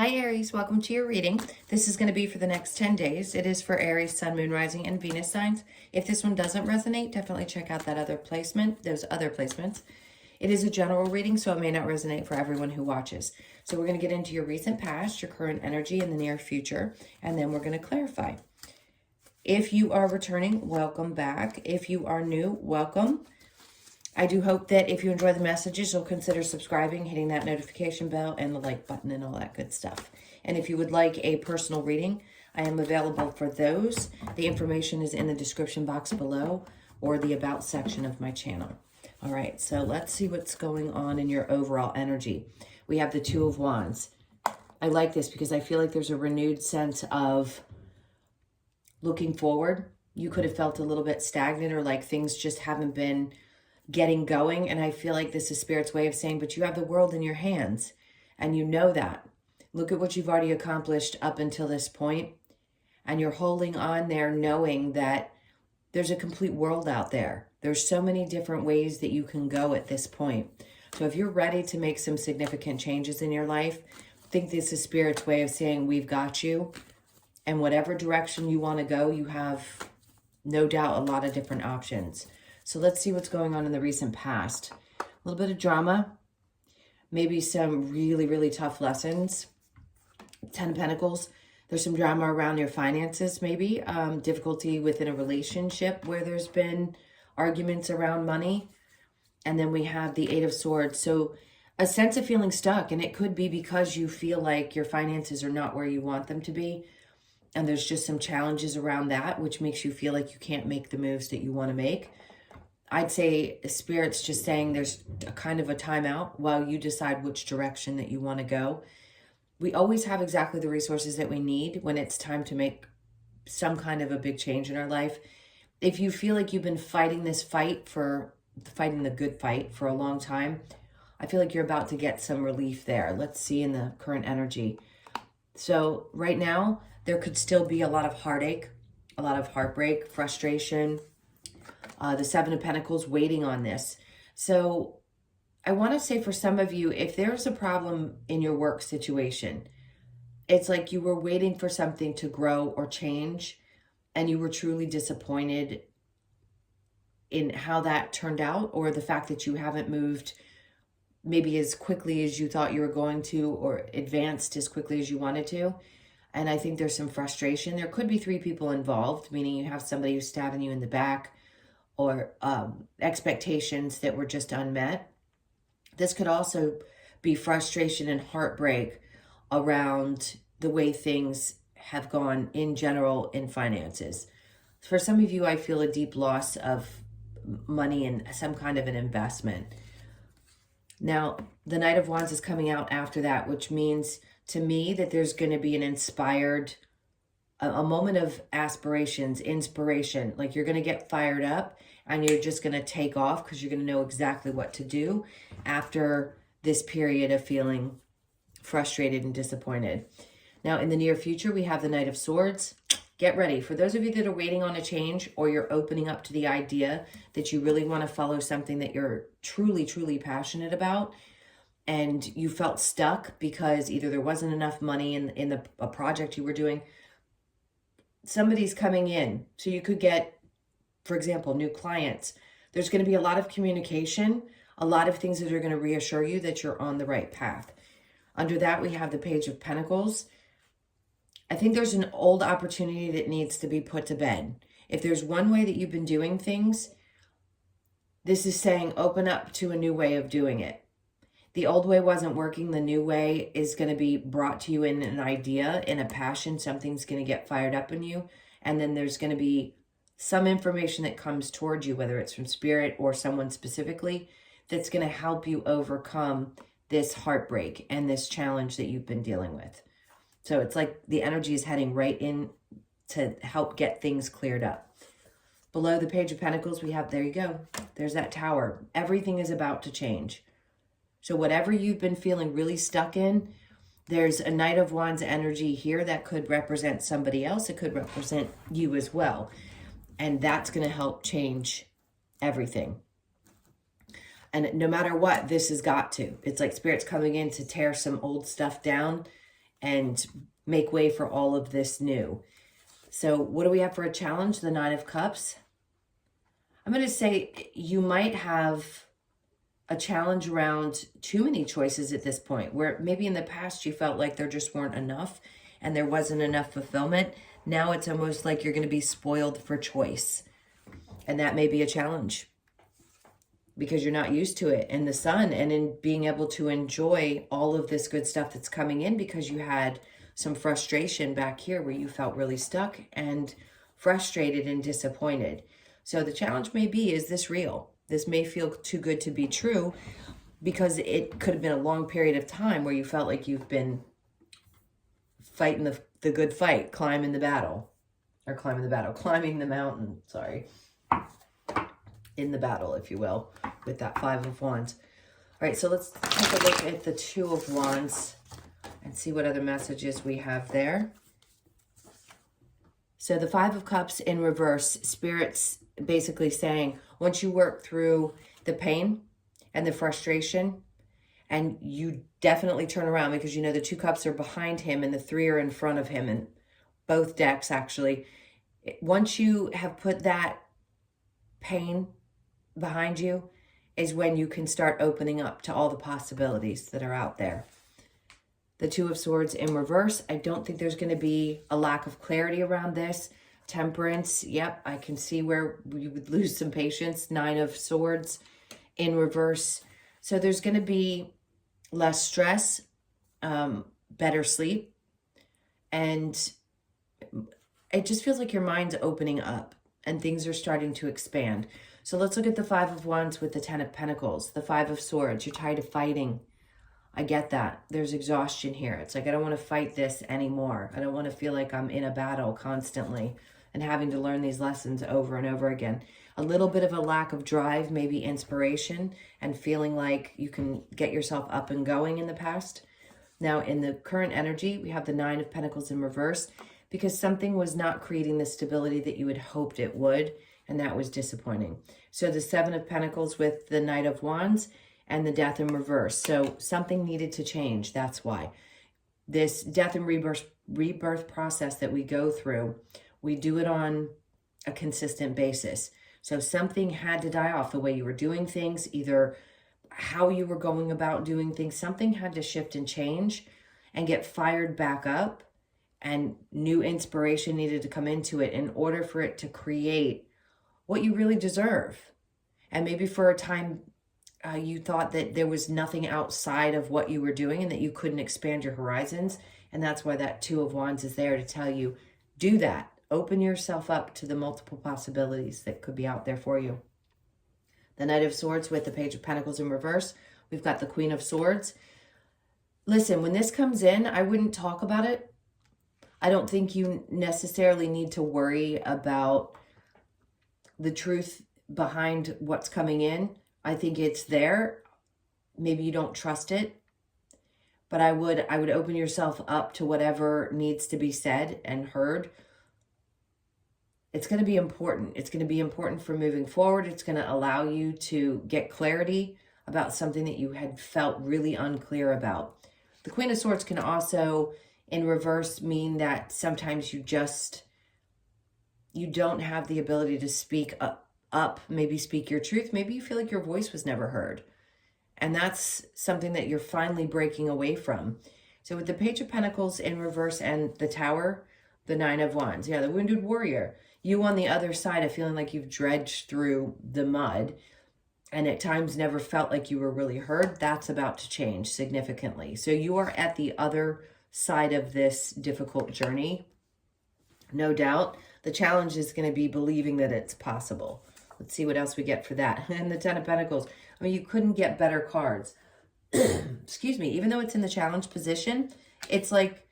Hi Aries, welcome to your reading. This is going to be for the next 10 days. It is for Aries, Sun, Moon, Rising, and Venus signs. If this one doesn't resonate, definitely check out that other placement, those other placements. It is a general reading, so it may not resonate for everyone who watches. So we're going to get into your recent past, your current energy, and the near future, and then we're going to clarify. If you are returning, welcome back. If you are new, welcome. I do hope that if you enjoy the messages, you'll consider subscribing, hitting that notification bell, and the like button and all that good stuff. And if you would like a personal reading, I am available for those. The information is in the description box below or the About section of my channel. All right, so let's see what's going on in your overall energy. We have the Two of Wands. I like this because I feel like there's a renewed sense of looking forward. You could have felt a little bit stagnant or like things just haven't been getting going, and I feel like this is Spirit's way of saying, but you have the world in your hands and you know that. Look at what you've already accomplished up until this point, and you're holding on there knowing that there's a complete world out there. There's so many different ways that you can go at this point. So if you're ready to make some significant changes in your life, I think this is Spirit's way of saying we've got you, and whatever direction you want to go, you have no doubt a lot of different options. So let's see what's going on in the recent past. A little bit of drama, maybe some really, really tough lessons. Ten of Pentacles. There's some drama around your finances, maybe. Difficulty within a relationship where there's been arguments around money. And then we have the Eight of Swords. So a sense of feeling stuck, and it could be because you feel like your finances are not where you want them to be. And there's just some challenges around that, which makes you feel like you can't make the moves that you want to make. I'd say Spirit's just saying there's a kind of a timeout while you decide which direction that you want to go. We always have exactly the resources that we need when it's time to make some kind of a big change in our life. If you feel like you've been fighting this fighting the good fight for a long time, I feel like you're about to get some relief there. Let's see in the current energy. So right now, there could still be a lot of heartache, a lot of heartbreak, frustration. The Seven of Pentacles waiting on this. So I want to say for some of you, if there's a problem in your work situation, it's like you were waiting for something to grow or change, and you were truly disappointed in how that turned out, or the fact that you haven't moved maybe as quickly as you thought you were going to, or advanced as quickly as you wanted to. And I think there's some frustration. There could be three people involved, meaning you have somebody who's stabbing you in the back, or expectations that were just unmet. This could also be frustration and heartbreak around the way things have gone in general in finances. For some of you, I feel a deep loss of money and some kind of an investment. Now, the Knight of Wands is coming out after that, which means to me that there's going to be an inspired, a moment of aspirations, inspiration, like you're going to get fired up and you're just going to take off because you're going to know exactly what to do after this period of feeling frustrated and disappointed. Now, in the near future, we have the Knight of Swords. Get ready. For those of you that are waiting on a change, or you're opening up to the idea that you really want to follow something that you're truly, truly passionate about, and you felt stuck because either there wasn't enough money in a project you were doing, somebody's coming in. So you could get, for example, new clients. There's going to be a lot of communication, a lot of things that are going to reassure you that you're on the right path. Under that, we have the Page of Pentacles. I think there's an old opportunity that needs to be put to bed. If there's one way that you've been doing things, this is saying open up to a new way of doing it. The old way wasn't working. The new way is going to be brought to you in an idea, in a passion. Something's going to get fired up in you. And then there's going to be some information that comes towards you, whether it's from Spirit or someone specifically, that's going to help you overcome this heartbreak and this challenge that you've been dealing with. So it's like the energy is heading right in to help get things cleared up. Below the Page of Pentacles, we have, there you go. There's that Tower. Everything is about to change. So whatever you've been feeling really stuck in, there's a Knight of Wands energy here that could represent somebody else. It could represent you as well. And that's going to help change everything. And no matter what, this has got to. It's like Spirit's coming in to tear some old stuff down and make way for all of this new. So what do we have for a challenge? The Nine of Cups. I'm going to say you might have a challenge around too many choices at this point, where maybe in the past you felt like there just weren't enough and there wasn't enough fulfillment. Now it's almost like you're going to be spoiled for choice. And that may be a challenge because you're not used to it in the Sun and in being able to enjoy all of this good stuff that's coming in, because you had some frustration back here where you felt really stuck and frustrated and disappointed. So the challenge may be, is this real? This may feel too good to be true, because it could have been a long period of time where you felt like you've been fighting the good fight, climbing the mountain, sorry, in the battle, if you will, with that Five of Wands. All right, so let's take a look at the Two of Wands and see what other messages we have there. So the Five of Cups in reverse, Spirit's basically saying, once you work through the pain and the frustration, and you definitely turn around, because you know the Two Cups are behind him and the Three are in front of him, in both decks actually. Once you have put that pain behind you is when you can start opening up to all the possibilities that are out there. The Two of Swords in reverse, I don't think there's going to be a lack of clarity around this. Temperance, yep, I can see where we would lose some patience. Nine of Swords in reverse. So there's going to be less stress, better sleep, and it just feels like your mind's opening up and things are starting to expand. So let's look at the Five of Wands with the Ten of Pentacles. The Five of Swords, you're tired of fighting. I get that. There's exhaustion here. It's like, I don't want to fight this anymore. I don't want to feel like I'm in a battle constantly and having to learn these lessons over and over again. A little bit of a lack of drive, maybe inspiration, and feeling like you can get yourself up and going in the past. Now, in the current energy, we have the Nine of Pentacles in reverse, because something was not creating the stability that you had hoped it would, and that was disappointing. So the Seven of Pentacles with the Knight of Wands and the Death in reverse. So something needed to change. That's why. This death and rebirth process that we go through, we do it on a consistent basis. So something had to die off, the way you were doing things, either how you were going about doing things. Something had to shift and change and get fired back up, and new inspiration needed to come into it in order for it to create what you really deserve. And maybe for a time, you thought that there was nothing outside of what you were doing and that you couldn't expand your horizons. And that's why that Two of Wands is there to tell you, do that. Open yourself up to the multiple possibilities that could be out there for you. The Knight of Swords with the Page of Pentacles in reverse. We've got the Queen of Swords. Listen, when this comes in, I wouldn't talk about it. I don't think you necessarily need to worry about the truth behind what's coming in. I think it's there. Maybe you don't trust it, but I would open yourself up to whatever needs to be said and heard. It's going to be important. It's going to be important for moving forward. It's going to allow you to get clarity about something that you had felt really unclear about. The Queen of Swords can also, in reverse, mean that sometimes you don't have the ability to speak up, maybe speak your truth. Maybe you feel like your voice was never heard. And that's something that you're finally breaking away from. So with the Page of Pentacles in reverse and the Tower, the Nine of Wands, yeah, the Wounded Warrior, you on the other side of feeling like you've dredged through the mud and at times never felt like you were really heard, that's about to change significantly. So you are at the other side of this difficult journey, no doubt. The challenge is going to be believing that it's possible. Let's see what else we get for that. And the Ten of Pentacles. I mean, you couldn't get better cards. Excuse me. Even though it's in the challenge position, it's like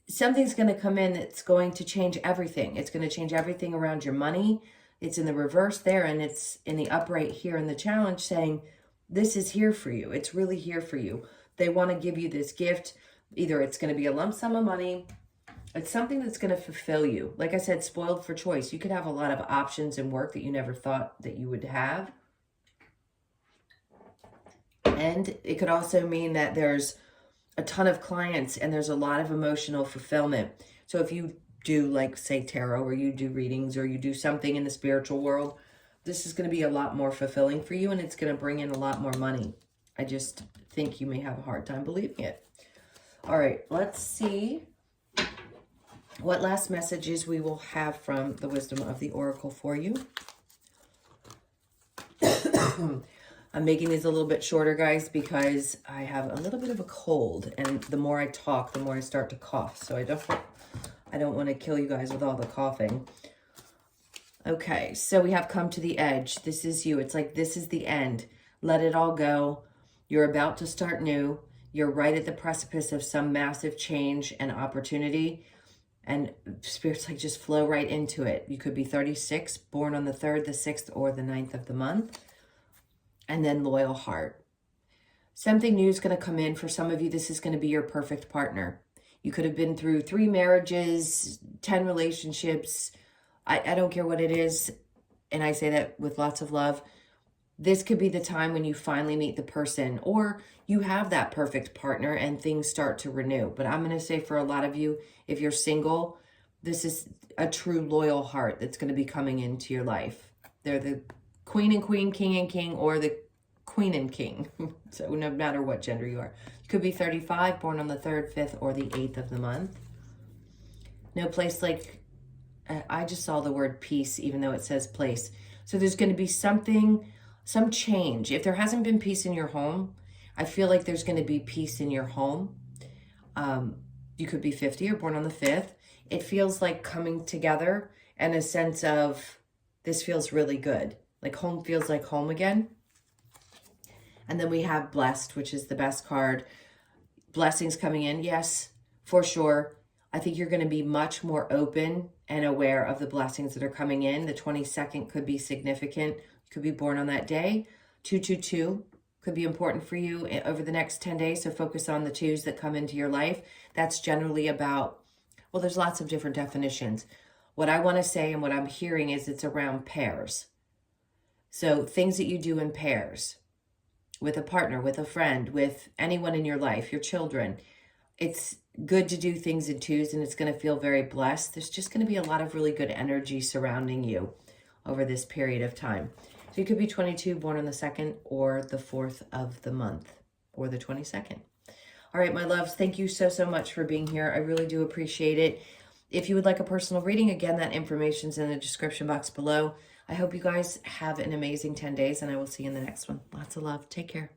something's going to come in that's going to change everything. It's going to change everything around your money. It's in the reverse there, and it's in the upright here in the challenge saying, this is here for you. It's really here for you. They want to give you this gift. Either it's going to be a lump sum of money. It's something that's going to fulfill you. Like I said, spoiled for choice. You could have a lot of options in work that you never thought that you would have. And it could also mean that there's a ton of clients, and there's a lot of emotional fulfillment. So if you do, like, say, tarot, or you do readings, or you do something in the spiritual world, this is going to be a lot more fulfilling for you, and it's going to bring in a lot more money. I just think you may have a hard time believing it. All right, let's see what last messages we will have from the wisdom of the oracle for you. I'm making these a little bit shorter, guys, because I have a little bit of a cold, and the more I talk, the more I start to cough. So I don't want to kill you guys with all the coughing. Okay, so we have come to the edge. This is you. It's like, this is the end. Let it all go. You're about to start new. You're right at the precipice of some massive change and opportunity. And Spirit's like, just flow right into it. You could be 36, born on the 3rd, the 6th, or the 9th of the month. And then loyal heart. Something new is going to come in. For some of you, this is going to be your perfect partner. You could have been through 3 marriages, 10 relationships. I don't care what it is. And I say that with lots of love. This could be the time when you finally meet the person, or you have that perfect partner and things start to renew. But I'm going to say, for a lot of you, if you're single, this is a true loyal heart that's going to be coming into your life. They're the queen and queen, king and king, or the queen and king. So no matter what gender you are. You could be 35, born on the 3rd, 5th, or the 8th of the month. No place like, I just saw the word peace, even though it says place. So there's going to be something, some change. If there hasn't been peace in your home, I feel like there's going to be peace in your home. You could be 50 or born on the 5th. It feels like coming together, and a sense of, this feels really good. Like home feels like home again. And then we have blessed, which is the best card. Blessings coming in. Yes, for sure. I think you're going to be much more open and aware of the blessings that are coming in. The 22nd could be significant. You could be born on that day. 222 could be important for you over the next 10 days. So focus on the 2s that come into your life. That's generally about, well, there's lots of different definitions. What I want to say and what I'm hearing is it's around pairs. So things that you do in pairs, with a partner, with a friend, with anyone in your life, your children. It's good to do things in 2s, and it's going to feel very blessed. There's just going to be a lot of really good energy surrounding you over this period of time. So you could be 22, born on the 2nd or the 4th of the month, or the 22nd. All right, my loves, thank you so, so much for being here. I really do appreciate it. If you would like a personal reading, again, that information's in the description box below. I hope you guys have an amazing 10 days, and I will see you in the next one. Lots of love. Take care.